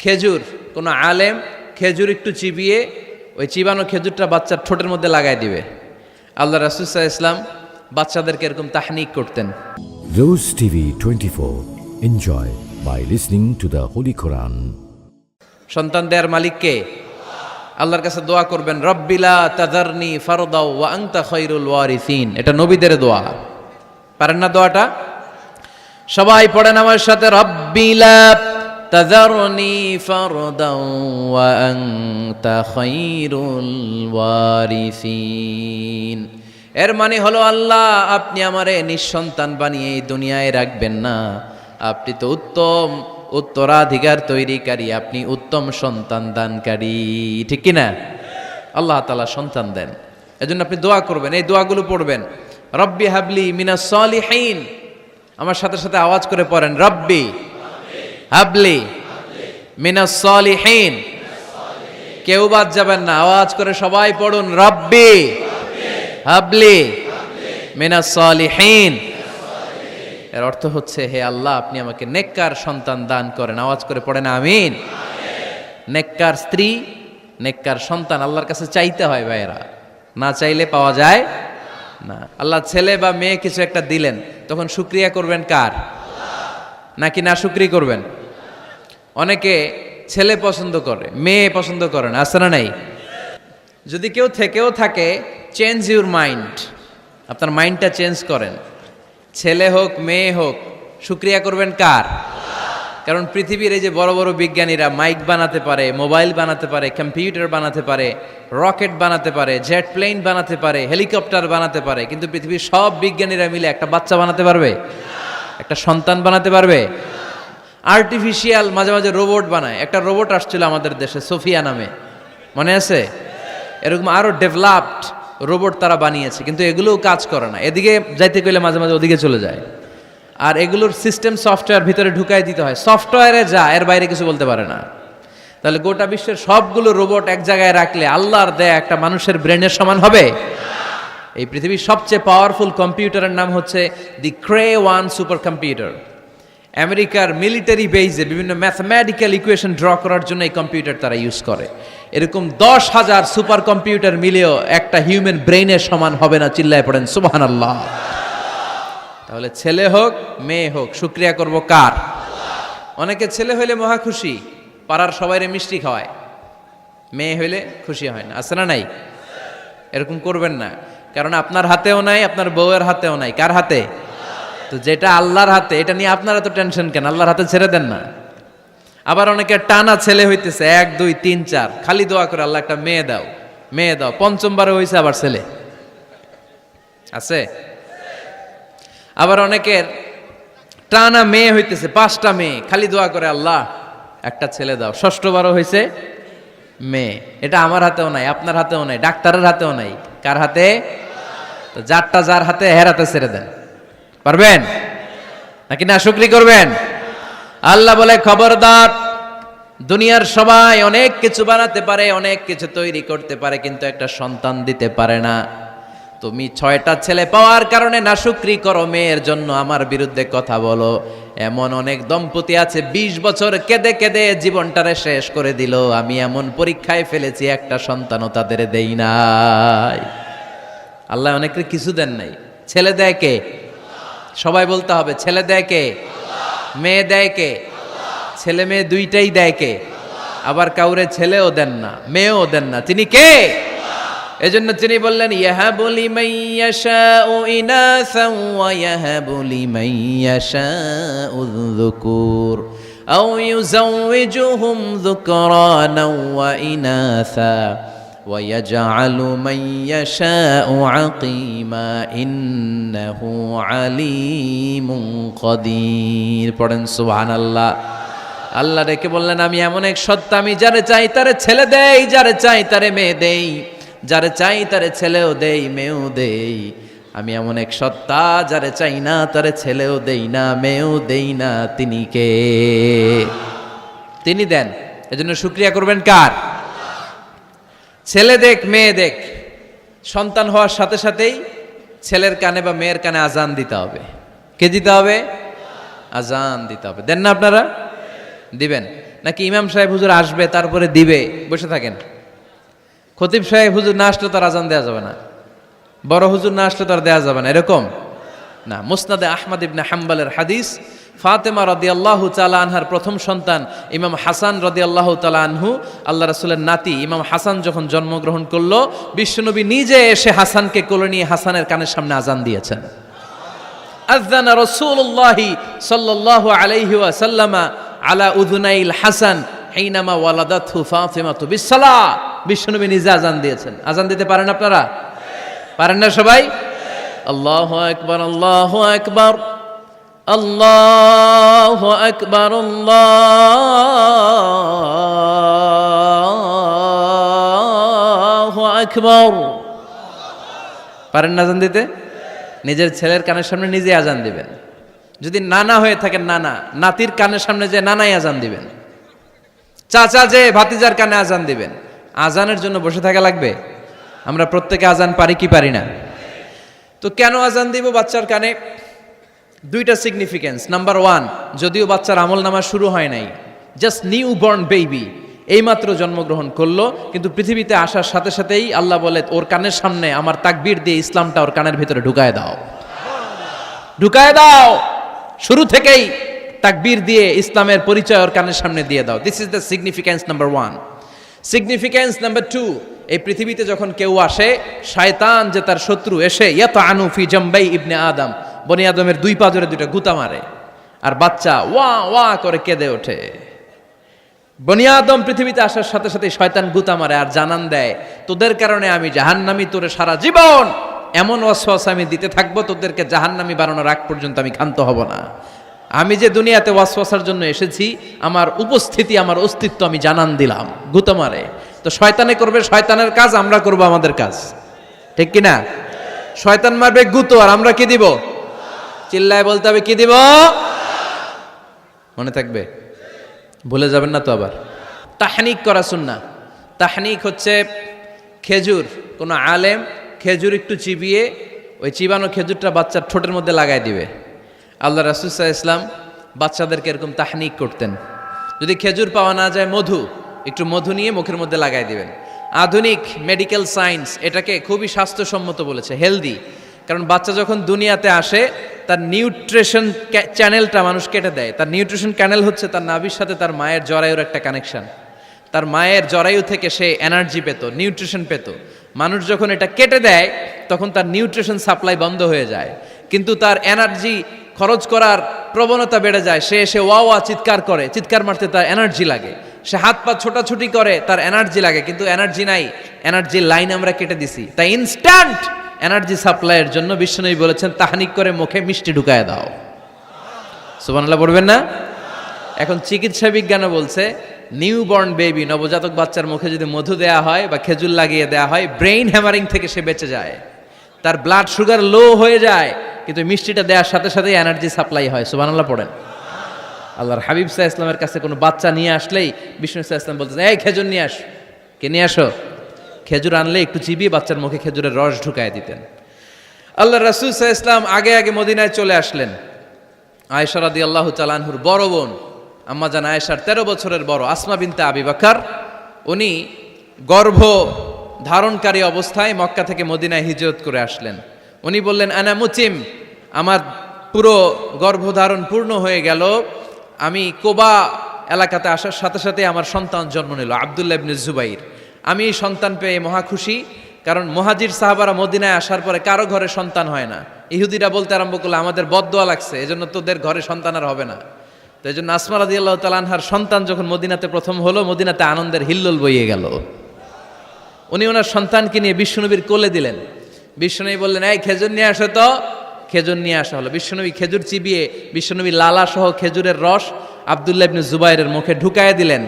খেজুর, কোনো আলেম খেজুর একটু চিবিয়ে ওই চিবানো খেজুরটা বাচ্চার ঠোঁটের মধ্যে লাগাই দিবে। আল্লাহ রাসূল সাল্লাল্লাহু আলাইহি ওয়াসাল্লাম বাচ্চাদেরকে এরকম তাহনিক করতেন। Rose TV 24. Enjoy by listening to the Holy Quran. সন্তান দেয়ার মালিক কে? আল্লাহর কাছে দোয়া করবেন, রব্বিলা তাযারনি ফারদাও ওয়া আনতা খায়রুল ওয়ারিসিন। এটা নবীদের দোয়া, পারেন না দোয়াটা? সবাই পড়েন আমার সাথে, রব্বিলা তাযারনি ফারদাও ওয়া আনতা খায়রুল ওয়ারিসিন। এর মানে হলো, আল্লাহ আপনি আমারে নিঃসন্তান বানিয়ে এই দুনিয়ায় রাখবেন না, আপনি তো উত্তম উত্তরাধিকার তৈরিকারী, আপনি উত্তম সন্তান দানকারী, ঠিক কিনা? আল্লাহ তাআলা সন্তান দেন, এজন্য আপনি দোয়া করবেন, এই দোয়াগুলো পড়বেন। রব্বি হাবলি মিনাস সালিহিন, আমার সাথে সাথে আওয়াজ করে পড়েন, রব্বি হাবলি মিনাস সালিহিন। কেউ বাদ যাবেন না, আওয়াজ করে সবাই পড়ুন, রব্বি হাবলি মিনাস সালিহিন। এর অর্থ হচ্ছে, হে আল্লাহ আপনি আমাকে নেককার সন্তান দান করেন। আওয়াজ করে পড়েন আমিন। নেককার স্ত্রী, নেককার সন্তান আল্লাহর কাছে চাইতে হয় ভাইয়েরা, না চাইলে পাওয়া যায় না। আল্লাহ ছেলে বা মেয়ে কিছু একটা দিলেন, তখন শুকরিয়া করবেন কার? নাকি না শুকরি করবেন? অনেকে ছেলে পছন্দ করে, মেয়ে পছন্দ করে না, আছে না নাই? যদি কেউ থেকেও থাকে, চেঞ্জ ইউর মাইন্ড, আপনার মাইন্ডটা চেঞ্জ করেন। ছেলে হোক মেয়ে হোক, শুকরিয়া করবেন কার? কারণ পৃথিবীর এই যে বড় বড় বিজ্ঞানীরা মাইক বানাতে পারে, মোবাইল বানাতে পারে, কম্পিউটার বানাতে পারে, রকেট বানাতে পারে, জেট প্লেন বানাতে পারে, হেলিকপ্টার বানাতে পারে, কিন্তু পৃথিবীর সব বিজ্ঞানীরা মিলে একটা বাচ্চা বানাতে পারবে? একটা সন্তান বানাতে পারবে? আর্টিফিশিয়াল মাঝে মাঝে রোবট বানায়। একটা রোবট আসছিল আমাদের দেশে, সোফিয়া নামে, মনে আছে? এরকম আরো ডেভেলপড রোবট তারা বানিয়েছে, কিন্তু এগুলোও কাজ করে না। এদিকে যাইতে গেলে মাঝে মাঝে ওদিকে চলে যায়। আর এগুলোর সিস্টেম সফটওয়্যার ভিতরে ঢুকাই দিতে হয়, সফটওয়্যারে যা, এর বাইরে কিছু বলতে পারে না। তাহলে গোটা বিশ্বের সবগুলো রোবট এক জায়গায় রাখলে আল্লাহর দেয়া একটা মানুষের ব্রেনের সমান হবে? এই পৃথিবীর সবচেয়ে পাওয়ারফুল কম্পিউটারের নাম হচ্ছে দি ক্রে-1 সুপার কম্পিউটার। আমেরিকার মিলিটারি বেইজে বিভিন্ন ম্যাথমেটিক্যাল ইকুয়েশন ড্র করার জন্য এই কম্পিউটার তারা ইউজ করে। এরকম 10,000 সুপার কম্পিউটার মিলেও একটা হিউম্যান ব্রেইনের সমান হবে না। চিল্লায় পড়েন সুবহানাল্লাহ। তাহলে ছেলে হোক মেয়ে হোক, শুকরিয়া করব কার? অনেকে ছেলে হইলে মহা খুশি, পাড়ার সবাইরে মিষ্টি খাওয়ায়, মেয়ে হইলে খুশি হয় না, আছে না নাই? এরকম করবেন না, কারণ আপনার হাতেও নাই, আপনার বউয়ের হাতেও নাই। কার হাতে? তো যেটা আল্লাহর হাতে, এটা নিয়ে আপনারা তো টেনশন কেন? আল্লাহর হাতে ছেড়ে দেন না। আবার অনেকে টানা ছেলে হইতেছে, 1 2 3 4, খালি দোয়া করে, আল্লাহ একটা মেয়ে দাও, মেয়ে দাও। পঞ্চমবারে হয়েছে আবার ছেলে, আছে? আবার অনেকের টানা মেয়ে হইতেছে, 5টা মেয়ে, খালি দোয়া করে, আল্লাহ একটা ছেলে দাও। ষষ্ঠবারও হয়েছে মেয়ে। এটা আমার হাতেও নাই, আপনার হাতেও নাই, ডাক্তারের হাতেও নাই। কার হাতে? তো যারটা যার হাতে, হের হাতে ছেড়ে দেন। পারবেন নাকি না শুকরি করবেন? আল্লাহ বলে, খবরদার, দুনিয়ার সবাই অনেক কিছু বানাতে পারে, অনেক কিছু তৈরি করতে পারে, কিন্তু একটা সন্তান দিতে পারে না। তুমি 6টা ছেলে পাওয়ার কারণে না শুকরি করো, মেয়ের জন্য আমার বিরুদ্ধে কথা বলো। এমন অনেক দম্পতি আছে 20 বছর কেঁদে কেঁদে জীবনটারে শেষ করে দিল। আমি এমন পরীক্ষায় ফেলেছি, একটা সন্তানও তাদের দেই নাই। আল্লাহ অনেকের কিছু দেন নাই। ছেলে দেয় কে? সবাই বলতে হবে, ছেলে দেয় কে? মেয়ে দেয় কে? ছেলে মেয়ে দুইটাই দেয় কে? আবার কাউরে ছেলেও দেন না, মেয়েও দেন না, তিনি কে? এজন্য তিনি বললেন, ইয়াহাবু লিমান ইয়াশাউ ইনাসান ওয়া ইয়াহাবু লিমান ইয়াশাউ যুকুর আও ইউযাওয়িজুহুম যুকরানা ওয়া ইনাসা ওয়া ইয়াজআলু মান ইয়াশাউ আকিমা ইন্নাহু আলিমুন কাদির। পড়েন সুবহানাল্লাহ। আল্লাহ ডেকে বললেন, আমি এমন এক সত্তা, আমি যারে চাই তারে ছেলে দেই, যারে চাই তারে মেয়ে দেই, যারে চাই তারে ছেলেও দেই, মেয়েও দেই। আমি এমন এক সত্তা, যারে চাই না তারে ছেলেও দেই না, মেয়েও দেই না। তিনি কে? তিনি দেন। এজন্য শুকরিয়া করবেন কার? ছেলে দেখ মেয়ে দেখ, সন্তান হওয়ার সাথে সাথেই ছেলের কানে বা মেয়ের কানে আজান দিতে হবে। কে দিতে হবে? আজান দিতে হবে। দেন না আপনারা? দিবেন। নাকি ইমাম সাহেব হুজুর আসবে তারপরে দিবে, বসে থাকেন? খতিব সাহেব হুজুর না আসলে তার আজান দেওয়া যাবে না, বড় হুজুর না আসলে তার দেওয়া যাবে না, এরকম না। মুসনাদে আহমদ ইবনে হাম্বলের হাদিস, ফাতেমা রাদিয়াল্লাহু তাআলা আনহার প্রথম সন্তান ইমাম হাসান রাদিয়াল্লাহু তাআলা আনহু, আল্লাহ রাসূলের নাতি ইমাম হাসান যখন জন্মগ্রহণ করলো, বিশ্বনবী নিজে এসে হাসানকে কোলে নিয়ে হাসানের কানের সামনে আজান দিয়েছেন। আযানা রাসূলুল্লাহি সাল্লাল্লাহু আলাইহি ওয়াসাল্লাম আলা উযুনাইল হাসান হিনামা ওয়ালাদাতহু ফাতিমাতু বিসসালাহ। বিশ্বনবী নিজে আজান দিয়েছেন। আজান দিতে পারেন আপনারা? পারেন না সবাই? আল্লাহু আকবার, আল্লাহু আকবার, আল্লাহু আকবার, আল্লাহু আকবার। পারেন না আজান দিতে? নিজের ছেলের কানের সামনে নিজে আজান দিবেন। যদি নানা হয়ে থাকেন, নানা নাতির কানের সামনে যে নানাই আজান দিবেন, চাচা যে ভাতিজার কানে আজান দিবেন। আজানের জন্য বসে থাকা লাগবে? আমরা প্রত্যেকে আজান পারি কি পারি না? তো কেন আজান দিব বাচ্চার কানে? দুইটা সিগনিফিকেন্স। নাম্বার ওয়ান, যদিও বাচ্চার আমল নামা শুরু হয় নাই, জাস্ট নিউ বর্ন বেবি, এইমাত্র জন্মগ্রহণ করলো, কিন্তু পৃথিবীতে আসার সাথে সাথেই আল্লাহ বলে ওর কানের সামনে আমার তাকবীর দিয়ে ইসলামটা ওর কানের ভিতরে ঢুকায় দাও, ঢুকায় দাও। শুরু থেকেই তাকবীর দিয়ে ইসলামের পরিচয় ওর কানের সামনে দিয়ে দাও। This is the significance number one. Significance number two, এই পৃথিবীতে যখন কেউ আসে, শয়তান যে তার শত্রু, এসে ইয়াতানু ফি জামবাই ইবনে আদম, বনি আদমের দুই পা জোরে দুইটা গুতা মারে, আর বাচ্চা ওয়া ওয়া করে কেঁদে ওঠে। বনি আদম পৃথিবীতে আসার সাথে সাথে শয়তান গুতা মারে আর জানান দেয়, তোদের কারণে আমি জাহান্নামী, তোরে সারা জীবন এমন ওয়াসওয়াসা আমি দিতে থাকবো, তোদেরকে জাহান্নামী বানানোর আগ পর্যন্ত আমি ক্ষান্ত হব না। আমি যে দুনিয়াতে ওয়াসওয়াসার জন্য এসেছি, আমার উপস্থিতি, আমার অস্তিত্ব আমি জানান দিলাম। গুতা মারে। তো শয়তানে করবে শয়তানের কাজ, আমরা করব আমাদের কাজ, ঠিক কি না? শয়তান মারবে গুতো, আর আমরা কি দিব? চিল্লায় বলতে হবে কি দিব? মনে থাকবে, ভুলে যাবেন না তো আবার। তাহনিক করা সুন্নাহ। তাহনিক হচ্ছে খেজুর, কোনো আলেম খেজুর একটু চিবিয়ে ওই চিবানো খেজুরটা বাচ্চার ঠোঁটের মধ্যে লাগাই দিবে। আল্লাহ রাসূল সাল্লাল্লাহু আলাইহি ওয়াসাল্লাম বাচ্চাদেরকে এরকম তাহনিক করতেন। যদি খেজুর পাওয়া না যায়, মধু, একটু মধু নিয়ে মুখের মধ্যে লাগাই দিবেন। আধুনিক মেডিকেল সায়েন্স এটাকে খুবই স্বাস্থ্যসম্মত বলেছে, হেলদি। কারণ বাচ্চা যখন দুনিয়াতে আসে, তার নিউট্রিশন চ্যানেলটা মানুষ কেটে দেয়। তার নিউট্রিশন চ্যানেল হচ্ছে তার নাভির সাথে তার মায়ের জরায়ুর একটা কানেকশন। তার মায়ের জরায়ু থেকে সে এনার্জি পেত, নিউট্রিশন পেত। মানুষ যখন এটা কেটে দেয়, তখন তার নিউট্রিশন সাপ্লাই বন্ধ হয়ে যায়, কিন্তু তার এনার্জি খরচ করার প্রবণতা বেড়ে যায়। সে এসে ওয়া ওয়া চিৎকার করে, চিৎকার মারতে তার এনার্জি লাগে। সে হাত পা ছোটাছুটি করে, তার এনার্জি লাগে, কিন্তু এনার্জি নাই, এনার্জির লাইন আমরা কেটে দিছি। তাই ইনস্ট্যান্ট এনার্জি সাপ্লাইয়ের জন্য বিশ্বনবী বলেছেন, তাহনিক করে মুখে মিষ্টি ঢুকায় দাও। সুবহানাল্লাহ পড়বেন না? এখন চিকিৎসা বিজ্ঞানও বলছে, নিউবর্ন বেবি, নবজাতক বাচ্চার মুখে যদি মধু দেয়া হয় বা খেজুর লাগিয়ে দেয়া হয়, ব্রেইন হ্যামারিং থেকে সে বেঁচে যায়। তার ব্লাড সুগার লো হয়ে যায়, কিন্তু মিষ্টিটা দেওয়ার সাথে সাথেই এনার্জি সাপ্লাই হয়। সুবহানাল্লাহ পড়েন। আল্লাহর হাবিব সাল্লাল্লাহু আলাইহি ওয়াসাল্লামের কাছে কোনো বাচ্চা নিয়ে আসলেই বিষ্ণু সাল্লাল্লাহু আলাইহি ওয়াসাল্লাম বলতেন, এই খেজুর নিয়ে আস। কে নিয়ে আসো? খেজুর আনলে একটু চিবিয়ে বাচ্চার মুখে খেজুরের রস ঢুকায় দিতেন। আল্লাহ রাসূল সাল্লাল্লাহু আলাইহি ওয়াসাল্লাম আগে আগে মদিনায় চলে আসলেন। আয়েশা রাদিয়াল্লাহু তাআলা আনহুর বড় বোন, আম্মা জান আয়েশার 13 বছরের বড়, আসমা বিনতে আবি বকর, উনি গর্ভ ধারণকারী অবস্থায় মক্কা থেকে মদিনায় হিজরত করে আসলেন। উনি বললেন, আনা মুতিম, আমার পুরো গর্ভধারণ পূর্ণ হয়ে গেল, আমি কোবা এলাকাতে আসার সাথে সাথে আমার সন্তান জন্ম নিল, আব্দুল্লাহ ইবনে জুবাইর। আমি সন্তান পেয়ে মহা খুশি, কারণ মুহাজির সাহাবারা মদিনায় আসার পরে কারো ঘরে সন্তান হয় না। ইহুদিরা বলতে আরম্ভ করলো, আমাদের বদদোয়া লাগছে, এজন্য তোদের ঘরে সন্তান আর হবে না। তো এই জন্য আসমা রাদিয়াল্লাহু তাআলা আনহার সন্তান যখন মদিনাতে প্রথম হলো, মদিনাতে আনন্দের হিল্লোল বইয়ে গেল। উনি ওনার সন্তানকে নিয়ে বিশ্বনবীর কোলে দিলেন। বিশ্বনবী বললেন, এই খেজুর নিয়ে আসো তো। খেজুর নিয়ে আসা হলো। বিশ্বনবী খেজুর চিবিয়ে বিশ্বনবী লালা সহ খেজুরের রস আব্দুল্লাহ ইবনে জুবাইরের মুখে ঢুকায় দিলেন।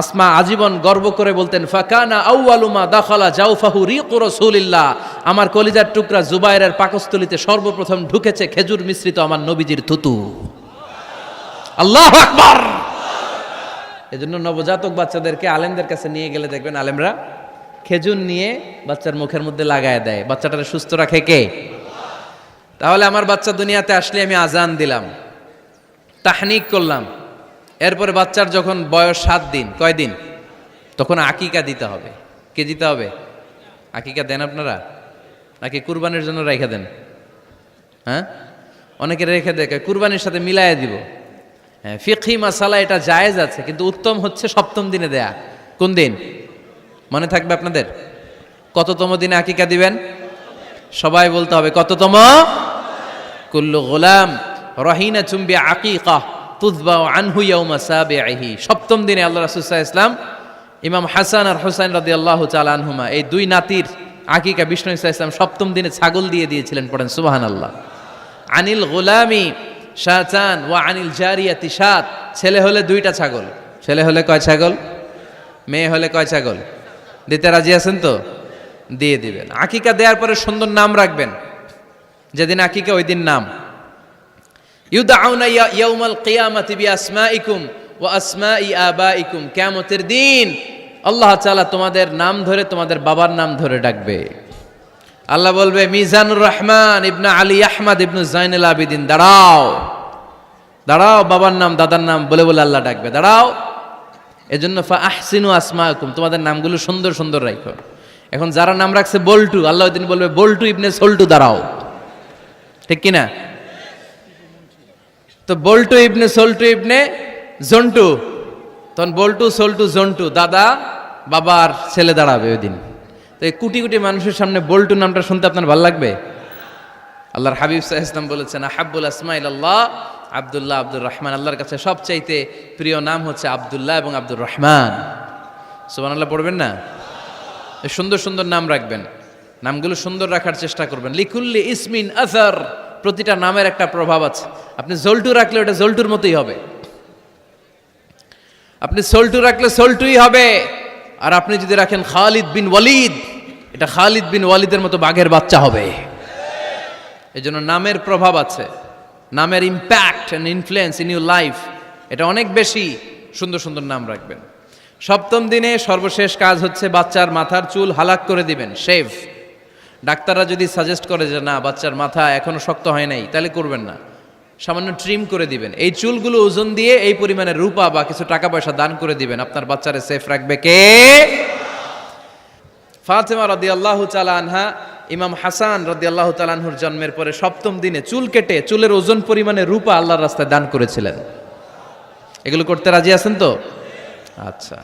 আসমা আজীবন গর্ব করে বলতেন, ফাকানা আউয়ালু মা দাখালা জাওফাহু রিকু রাসূলিল্লাহ, আমার কলিজার টুকরা জুবাইরের পাকস্থলীতে সর্বপ্রথম ঢুকেছে খেজুর মিশ্রিত আমার নবীজির থুতু। আল্লাহু আকবার। এজন্য নবজাতক বাচ্চাদেরকে আলেমদের কাছে নিয়ে গেলে দেখবেন আলেমরা খেজুর নিয়ে বাচ্চার মুখের মধ্যে লাগায় দেয়। বাচ্চাটাকে সুস্থ রাখে কে? তাহলে আমার বাচ্চা দুনিয়াতে আসলে আমি আজান দিলাম, তাহনিক করলাম, এরপরে বাচ্চার যখন বয়স 7 দিন, কয় দিন, তখন আকিকা দিতে হবে। কে দিতে হবে? আকিকা দেন আপনারা নাকি কুরবানির জন্য রেখে দেন? হ্যাঁ, অনেকে রেখে দেখে কুরবানির সাথে মিলাইয়া দিব। হ্যাঁ, ফিকহি মাসালা এটা জায়েজ আছে, কিন্তু উত্তম হচ্ছে 7ম দিনে দেয়া। কোন দিন মনে থাকবে আপনাদের? কততম দিনে আকিকা দিবেন? সবাই বলতে হবে কততম? কুল্লু গোলাম রহিনা চুম্বি আকিকা তুযবাউ আনহু ইয়াউমা সাবিহি। 7ম দিনে আল্লাহ রাসূল সাল্লাল্লাহু আলাইহি ওয়াসাল্লাম ইমাম হাসান আর হুসাইন রাদিয়াল্লাহু তাআলা আনহুমা, এই দুই নাতির আকিকা বিষ্ণু সাল্লাল্লাহু আলাইহি ওয়াসাল্লাম 7ম দিনে ছাগল দিয়ে দিয়েছিলেন। পড়েন সুবহানাল্লাহ। আনিল গোলামি শাতান ওয়া আনিল জারিয়াতি শাত। ছেলে হলে 2টা ছাগল। ছেলে হলে কয় ছাগল? মেয়ে হলে কয় ছাগল? দিতে রাজি আছেন তো? দিয়ে দিবেন। আকিকা দেওয়ার পরে সুন্দর নাম রাখবেন। যেদিন আকিকা ওই দিন নাম। ইউদাউনা ইয়াউমাল কিয়ামাতি বিআসমাইকুম ওয়া আসমাই আবাইকুম। কিয়ামতের দিন আল্লাহ তাআলা তোমাদের নাম ধরে, তোমাদের বাবার নাম ধরে ডাকবে। আল্লাহ বলবে, মিজানুর রহমান ইবনে আলী আহমদ ইবনে জাইনুল আবিদিন, দাঁড়াও দাঁড়াও, বাবার নাম দাদার নাম বলে বলে আল্লাহ ডাকবে, দাঁড়াও। এজন্য ফা আহসিনু আসমাকুম, তোমাদের নামগুলো সুন্দর সুন্দর রাখো। এখন যারা নাম রাখছে বল্টু, আল্লাহ ওই দিন বলবে, বল্টু ইবনে সল্টু, দাঁড়াও। ঠিক কিনা? তো বল্টু ইবনে সল্টু ইবনে জন্টু, তখন বল্টু সল্টু জন্টু, দাদা বাবার ছেলে দাঁড়াবে ওই দিন। তো এই কোটি কোটি মানুষের সামনে বল্টু নামটা শুনতে আপনার ভালো লাগবে? আল্লাহর হাবিব সাল্লাল্লাহু আলাইহি ওয়াসাল্লাম বলেছেন, আহাব্বুল আসমাইল আল্লাহ আব্দুল্লাহ আব্দুর রহমান। আল্লাহর কাছে সবচাইতে প্রিয় নাম হচ্ছে আব্দুল্লাহ এবং আব্দুর রহমান। সুবহানাল্লাহ পড়বেন না? সুন্দর সুন্দর নাম রাখবেন, নামগুলো সুন্দর রাখার চেষ্টা করবেন। লিকুল্লি ইসমিন আসার, প্রতিটা নামের একটা প্রভাব আছে। আপনি জল্টু রাখলে ওটা জল্টুর মতোই হবে, আপনি সল্টু রাখলে সল্টুই হবে। আর আপনি যদি রাখেন খালিদ বিন ওয়ালিদ, এটা খালিদ বিন ওয়ালিদের মতো বাঘের বাচ্চা হবে। এই জন্য নামের প্রভাব আছে, নামের impact and influence in your life এটা অনেক বেশি। সুন্দর সুন্দর নাম রাখবেন। 7ম দিনে সর্বশেষ কাজ হচ্ছে বাচ্চার মাথার চুল হালাক করে দিবেন, শেভ। ডাক্তাররা যদি সাজেস্ট করে যে না বাচ্চার মাথা এখনো শক্ত হয় নাই, তাহলে করবেন না, সামান্য ট্রিম করে দিবেন। এই চুলগুলো ওজন দিয়ে এই পরিমাণে রূপা বা কিছু টাকা পয়সা দান করে দিবেন। আপনার বাচ্চারে সেফ রাখবে কে? ফাতেমা রাদিয়াল্লাহু তাআলা আনহা ইমাম হাসান রাদিয়াল্লাহু তাআলা আনহুর জন্মের পরে 7ম দিনে চুল কেটে চুলের ওজন পরিমাণে রূপা আল্লাহর রাস্তায় দান করেছিলেন। এগুলো করতে রাজি আছেন তো? আচ্ছা।